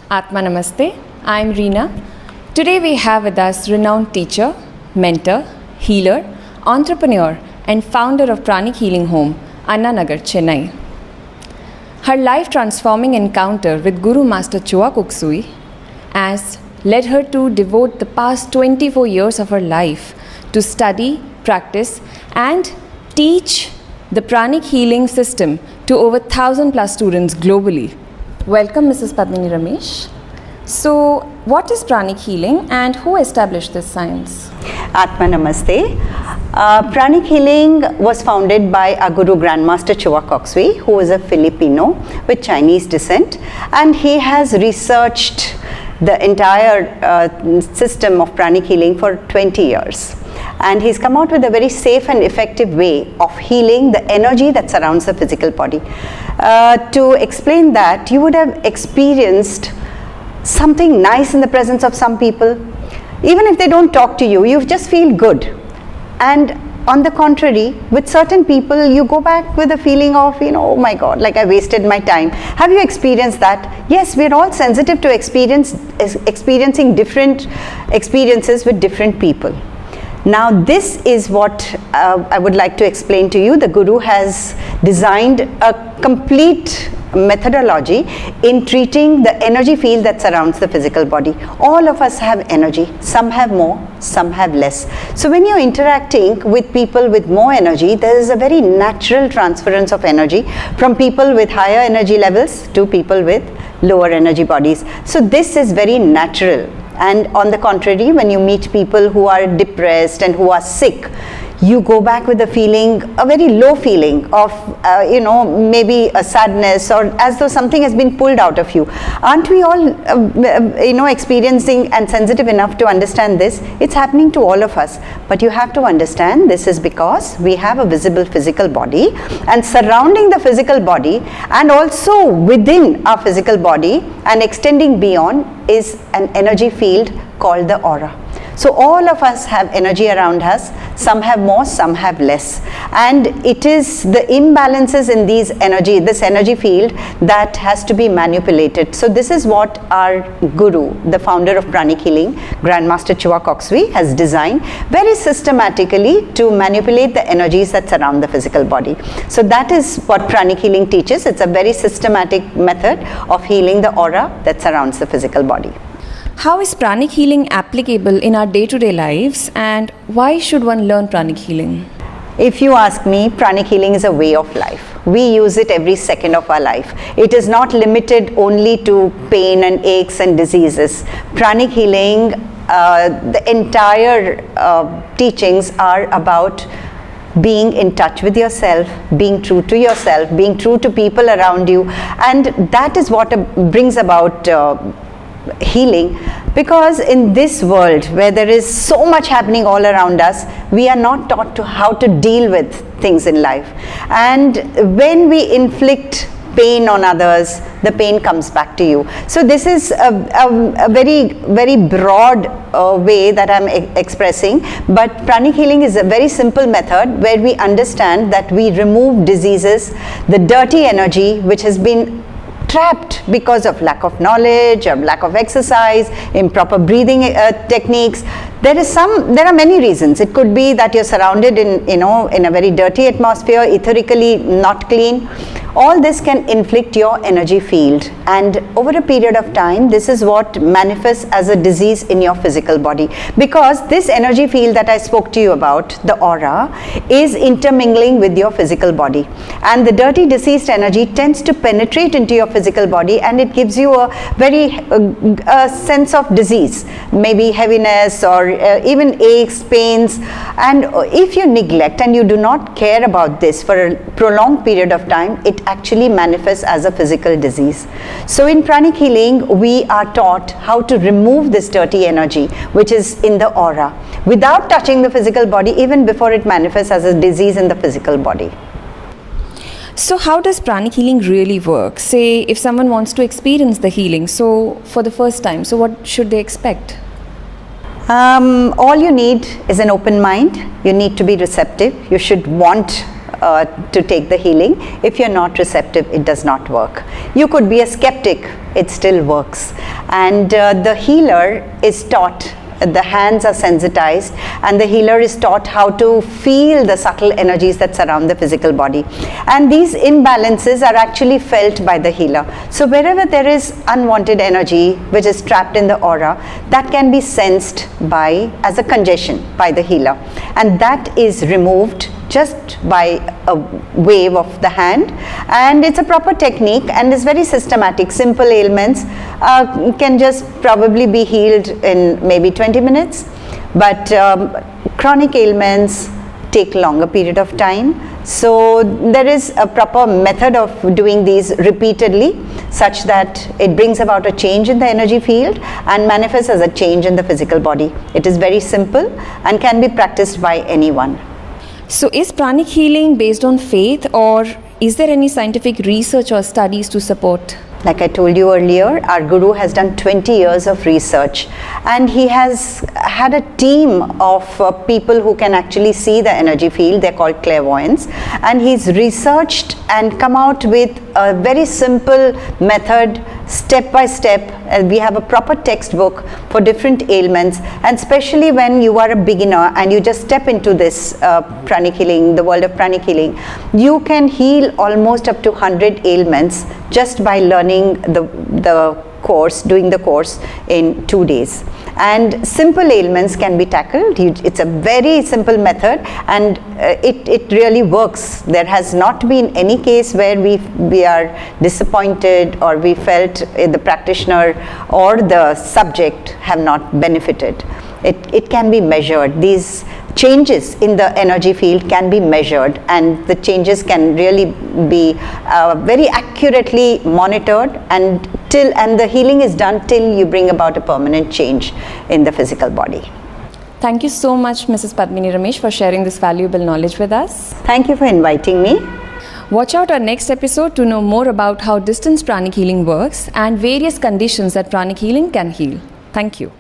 Atma Namaste, I am Reena. Today we have with us renowned teacher, mentor, healer, entrepreneur and founder of Pranic Healing Home, Anna Nagar, Chennai. Her life transforming encounter with Guru Master Choa Kok Sui has led her to devote the past 24 years of her life to study, practice and teach the pranic healing system to over 1,000 plus students globally. Welcome Mrs. Padmini Ramesh. So what is pranic healing and who established this science? Atma Namaste. Pranic healing was founded by our Guru Grandmaster Choa Kok Sui, who is a Filipino with Chinese descent, and he has researched the entire system of pranic healing for 20 years. And he's come out with a very safe and effective way of healing the energy that surrounds the physical body. To explain that, you would have experienced something nice in the presence of some people. Even if they don't talk to you, you just feel good. And on the contrary, with certain people, you go back with a feeling of, oh my God, like I wasted my time. Have you experienced that? Yes, we're all sensitive to experiencing different experiences with different people. Now this is what I would like to explain to you. The Guru has designed a complete methodology in treating the energy field that surrounds the physical body. All of us have energy. Some have more, some have less. So when you're interacting with people with more energy, there is a very natural transference of energy from people with higher energy levels to people with lower energy bodies. So this is very natural. And on the contrary, when you meet people who are depressed and who are sick, you go back with a feeling, a very low feeling of, maybe a sadness or as though something has been pulled out of you. Aren't we all, experiencing and sensitive enough to understand this? It's happening to all of us. But you have to understand this is because we have a visible physical body, and surrounding the physical body and also within our physical body and extending beyond is an energy field called the aura. So all of us have energy around us. Some have more, some have less. And it is the imbalances in this energy field that has to be manipulated. So this is what our Guru, the founder of Pranic Healing, Grandmaster Choa Kok Sui, has designed very systematically to manipulate the energies that surround the physical body. So that is what Pranic Healing teaches. It's a very systematic method of healing the aura that surrounds the physical body. How is pranic healing applicable in our day-to-day lives and why should one learn pranic healing? If you ask me, pranic healing is a way of life. We use it every second of our life. It is not limited only to pain and aches and diseases. Pranic healing, the entire teachings are about being in touch with yourself, being true to yourself, being true to people around you, and that is what brings about healing, because in this world where there is so much happening all around us, we are not taught to how to deal with things in life. And when we inflict pain on others, the pain comes back to you. So this is a very, very broad way that I'm expressing, but pranic healing is a very simple method where we understand that we remove diseases, the dirty energy which has been trapped because of lack of knowledge or lack of exercise, improper breathing techniques. There are many reasons. It could be that you're surrounded in a very dirty atmosphere, etherically not clean, All this can inflict your energy field, and over a period of time, this is what manifests as a disease in your physical body, because this energy field that I spoke to you about, the aura, is intermingling with your physical body, and the dirty deceased energy tends to penetrate into your physical body, and it gives you a very a sense of disease, maybe heaviness or even aches, pains. And if you neglect and you do not care about this for a prolonged period of time, it actually manifests as a physical disease. So in pranic healing, we are taught how to remove this dirty energy which is in the aura without touching the physical body, even before it manifests as a disease in the physical body. So how does pranic healing really work? Say if someone wants to experience the healing, so for the first time, so what should they expect? All you need is an open mind. You need to be receptive. You should want to take the healing. If you're not receptive, it does not work. You could be a skeptic, it still works. And the healer is taught, the hands are sensitized, and the healer is taught how to feel the subtle energies that surround the physical body. And these imbalances are actually felt by the healer. So wherever there is unwanted energy which is trapped in the aura, that can be sensed as a congestion by the healer, and that is removed just by a wave of the hand. And it's a proper technique and is very systematic. Simple ailments can just probably be healed in maybe 20 minutes, but chronic ailments take longer period of time. So there is a proper method of doing these repeatedly, such that it brings about a change in the energy field and manifests as a change in the physical body. It is very simple and can be practiced by anyone. So is pranic healing based on faith, or is there any scientific research or studies to support? Like I told you earlier, our guru has done 20 years of research, and he has had a team of people who can actually see the energy field. They're called clairvoyants, and he's researched and come out with a very simple method, step by step. We have a proper textbook for different ailments, and especially when you are a beginner and you just step into this pranic healing, the world of pranic healing, you can heal almost up to 100 ailments just by learning the course, doing the course in 2 days. And simple ailments can be tackled. It's a very simple method, and it really works. There has not been any case where we are disappointed or we felt the practitioner or the subject have not benefited. It can be measured. These changes in the energy field can be measured, and the changes can really be very accurately monitored, and the healing is done till you bring about a permanent change in the physical body. Thank you so much, Mrs. Padmini Ramesh, for sharing this valuable knowledge with us. Thank you for inviting me. Watch out our next episode to know more about how distance pranic healing works and various conditions that pranic healing can heal. Thank you.